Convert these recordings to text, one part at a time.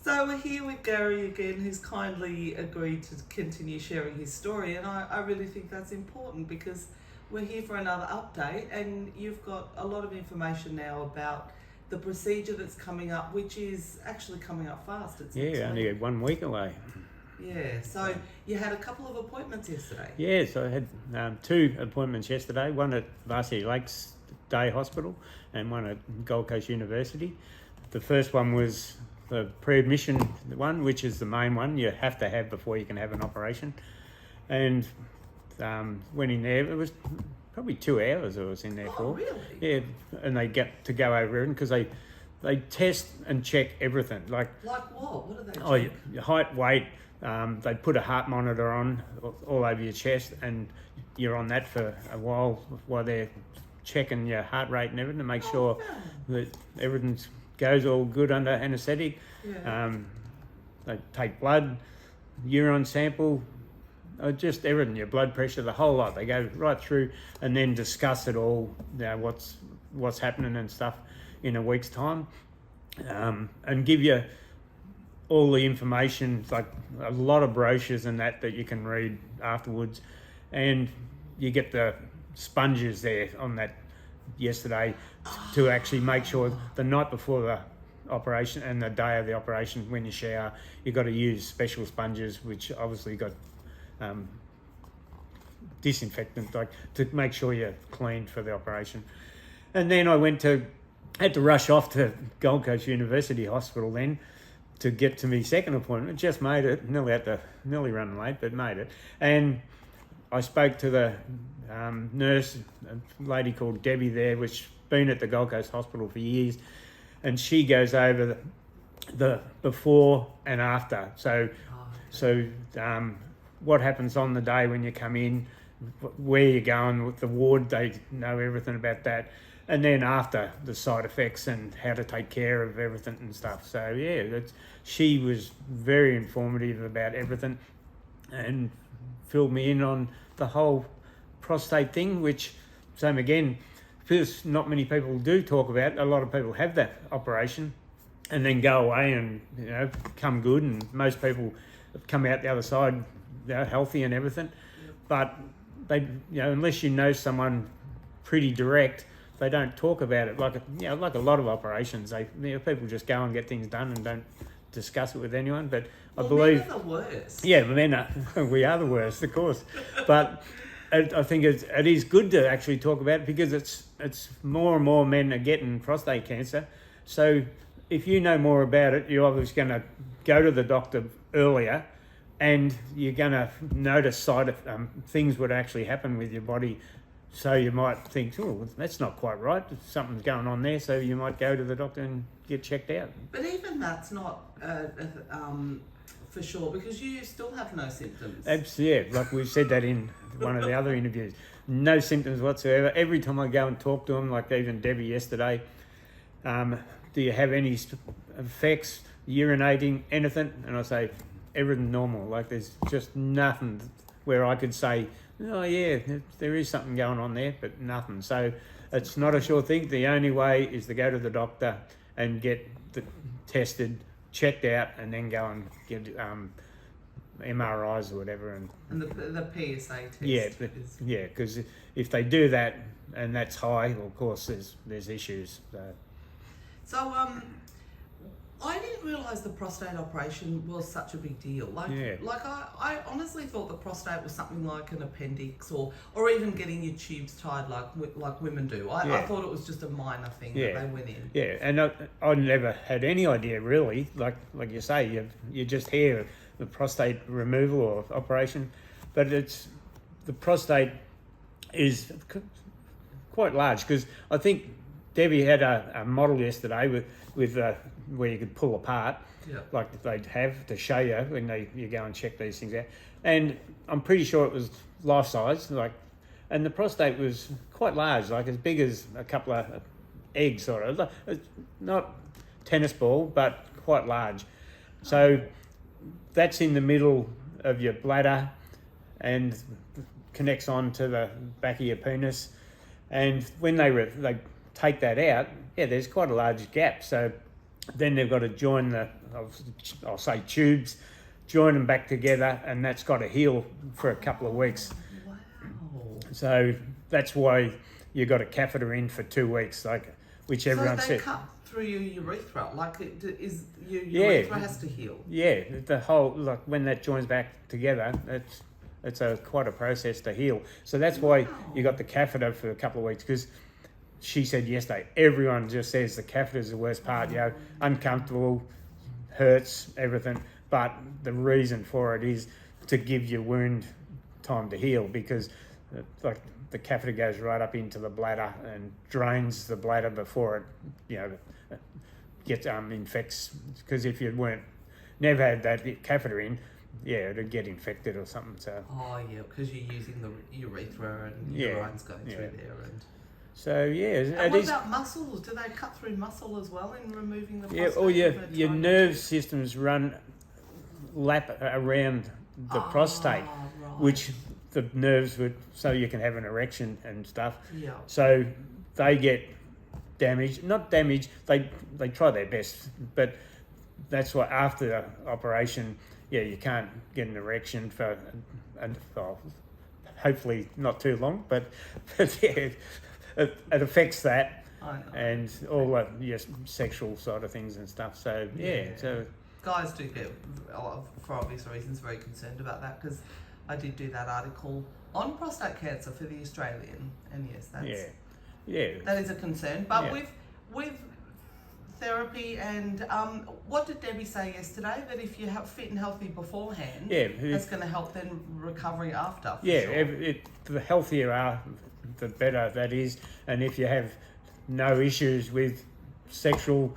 So we're here with Gary again, who's kindly agreed to continue sharing his story, and I really think that's important because we're here for another update, and you've got a lot of information now about the procedure that's coming up, which is actually coming up fast. It's only 1 week away. Yeah, so you had a couple of appointments yesterday. Yeah, so I had 2 appointments yesterday, one at Varsity Lakes Day Hospital and one at Gold Coast University. The first one was the pre-admission one, which is the main one you have to have before you can have an operation. And went in there, it was probably 2 hours I was in there for. Oh, really? Yeah, and they get to go over it because they test and check everything. Like what? What do they check? Oh, your height, weight. They put a heart monitor on all over your chest, and you're on that for a while they're checking your heart rate and everything to make sure that everything goes all good under anaesthetic. Yeah. They take blood, urine sample, just everything, your blood pressure, the whole lot. They go right through and then discuss it all, what's happening and stuff in a week's time, and give you all the information, like a lot of brochures and that you can read afterwards. And you get the sponges there on that yesterday to actually make sure the night before the operation and the day of the operation, when you shower, you've got to use special sponges, which obviously got disinfectant, like to make sure you're clean for the operation. And then I had to rush off to Gold Coast University Hospital then to get to my second appointment. Just made it, nearly running late, but made it. And I spoke to the nurse, a lady called Debbie there, which been at the Gold Coast Hospital for years, and she goes over the before and after. So what happens on the day when you come in, where you're going with the ward, they know everything about that. And then after, the side effects and how to take care of everything and stuff. So yeah, she was very informative about everything and filled me in on the whole prostate thing, which, same again, because not many people do talk about. A lot of people have that operation and then go away and come good, and most people come out the other side healthy and everything. But they, unless you know someone pretty direct, they don't talk about it. Like a lot of operations, people just go and get things done and don't discuss it with anyone. But I believe men are the worst. Yeah, we are the worst, of course. But I think it is good to actually talk about it, because it's more and more men are getting prostate cancer. So if you know more about it, you're obviously going to go to the doctor earlier, and you're going to notice things would actually happen with your body. So you might think, oh, that's not quite right. Something's going on there. So you might go to the doctor and get checked out. But even that's not for sure, because you still have no symptoms. Absolutely, like we've said that in one of the other interviews. No symptoms whatsoever. Every time I go and talk to them, like even Debbie yesterday, do you have any effects, urinating, anything? And I say, everything normal. Like there's just nothing where I could say, oh yeah, there is something going on there, but nothing. So it's not a sure thing. The only way is to go to the doctor and get tested, checked out, and then go and get MRIs or whatever. And the PSA test. Yeah, because if they do that and that's high, well, of course there's issues. So I didn't realise the prostate operation was such a big deal. I honestly thought the prostate was something like an appendix or even getting your tubes tied like women do. I thought it was just a minor thing that they went in. Yeah, and I never had any idea really. Like you say, you just hear the prostate removal or operation, but the prostate is quite large, because I think Debbie had a model yesterday with where you could pull apart, like they'd have to show you when you go and check these things out. And I'm pretty sure it was life size, and the prostate was quite large, like as big as a couple of eggs, sort of. It's not tennis ball, but quite large. So that's in the middle of your bladder and connects on to the back of your penis. And when they take that out, there's quite a large gap. So Then they've got to join I'll say tubes, join them back together, and that's got to heal for a couple of weeks. Wow. So that's why you got a catheter in for 2 weeks, which everyone So they said. cut through your urethra, your urethra has to heal. Yeah, the whole, when that joins back together, it's quite a process to heal. So that's why you got the catheter for a couple of weeks, because she said yesterday, everyone just says the catheter is the worst part, uncomfortable, hurts, everything. But the reason for it is to give your wound time to heal, because the catheter goes right up into the bladder and drains the bladder before it, gets infects. Because if you never had that catheter in, it'd get infected or something. So. Oh yeah, because you're using the urethra and urine's going through there and. So And what about muscles? Do they cut through muscle as well in removing the prostate? Your nerve systems lap around the prostate, right. which the nerves so you can have an erection and stuff. Yeah. So they get damaged, not damaged. They try their best, but that's why after the operation, you can't get an erection for hopefully not too long, but it affects that. I know. And all your sexual side of things and stuff. So so guys do get, for obvious reasons, very concerned about that, because I did do that article on prostate cancer for the Australian, and yes, that's that is a concern. But with therapy and what did Debbie say yesterday? That if you have fit and healthy beforehand, that's going to help then recovery after. The healthier you are, the better that is. And if you have no issues with sexual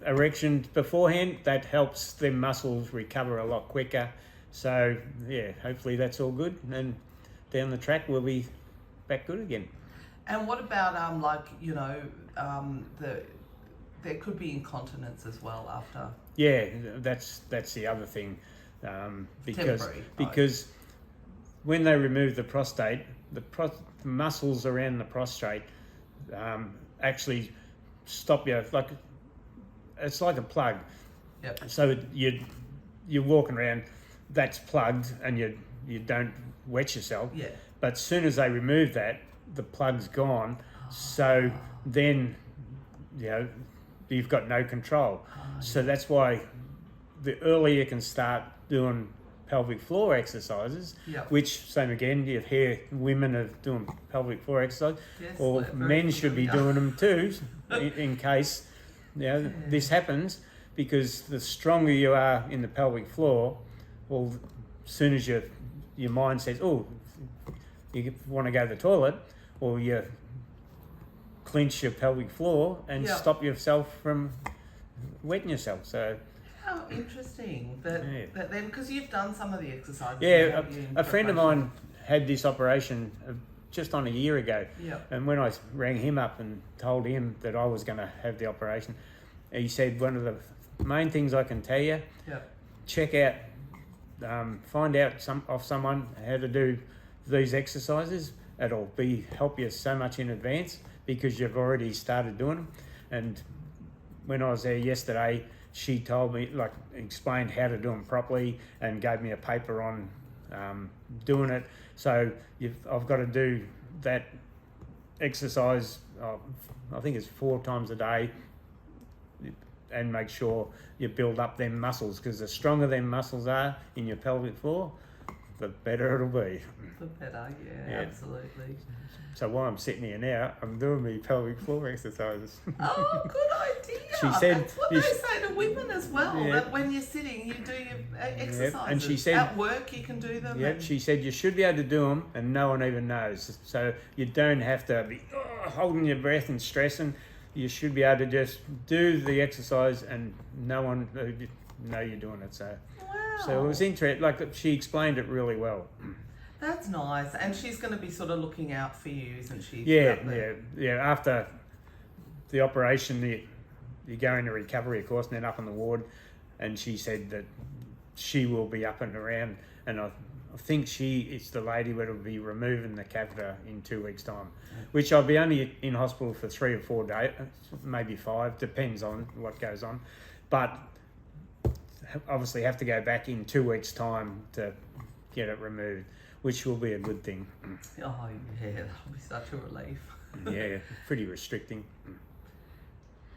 erections beforehand, that helps them muscles recover a lot quicker. So hopefully that's all good, and down the track we'll be back good again. And what about there could be incontinence as well after? That's the other thing, because temporary, when they remove the prostate, the muscles around the prostate actually stop you. It's like a plug. Yep. So you're walking around, that's plugged, and you don't wet yourself. Yeah. But as soon as they remove that, the plug's gone. So then you've got no control. So that's why the earlier you can start doing pelvic floor exercises, which same again, you hear women are doing pelvic floor exercise, or men should be doing them too, in case this happens, because the stronger you are in the pelvic floor, well, as soon as your mind says, oh, you want to go to the toilet, or you clench your pelvic floor and stop yourself from wetting yourself. So how interesting that then, because you've done some of the exercises. A friend of mine had this operation just on a year ago, and when I rang him up and told him that I was going to have the operation, he said one of the main things I can tell you, check out, find out off someone how to do these exercises. It'll help you so much in advance, because you've already started doing them. And when I was there yesterday, she told me, explained how to do them properly, and gave me a paper on doing it. So I've got to do that exercise, I think it's 4 times a day, and make sure you build up them muscles, because the stronger them muscles are in your pelvic floor, the better it'll be. The better, absolutely. So while I'm sitting here now, I'm doing my pelvic floor exercises. Oh, good idea. She said, that's what they say to women as well, that when you're sitting, you do your exercises. And she said, at work, you can do them. She said you should be able to do them, and no one even knows. So you don't have to be holding your breath and stressing. You should be able to just do the exercise, and no one know you're doing it. So, so it was interesting. She explained it really well. That's nice, and she's going to be sort of looking out for you, isn't she? Yeah. After the operation, you go into recovery, of course, and then up on the ward. And she said that she will be up and around, and I think it's the lady that will be removing the catheter in 2 weeks' time, which I'll be only in hospital for 3 or 4 days, maybe 5, depends on what goes on. But obviously have to go back in 2 weeks' time to get it removed, which will be a good thing. Oh yeah, that'll be such a relief. Yeah, pretty restricting.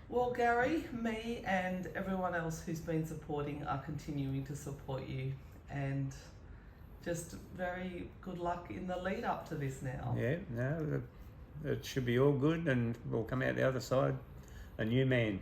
Well, Gary, me and everyone else who's been supporting are continuing to support you, and just very good luck in the lead up to this now. Yeah, no, it should be all good, and we'll come out the other side a new man.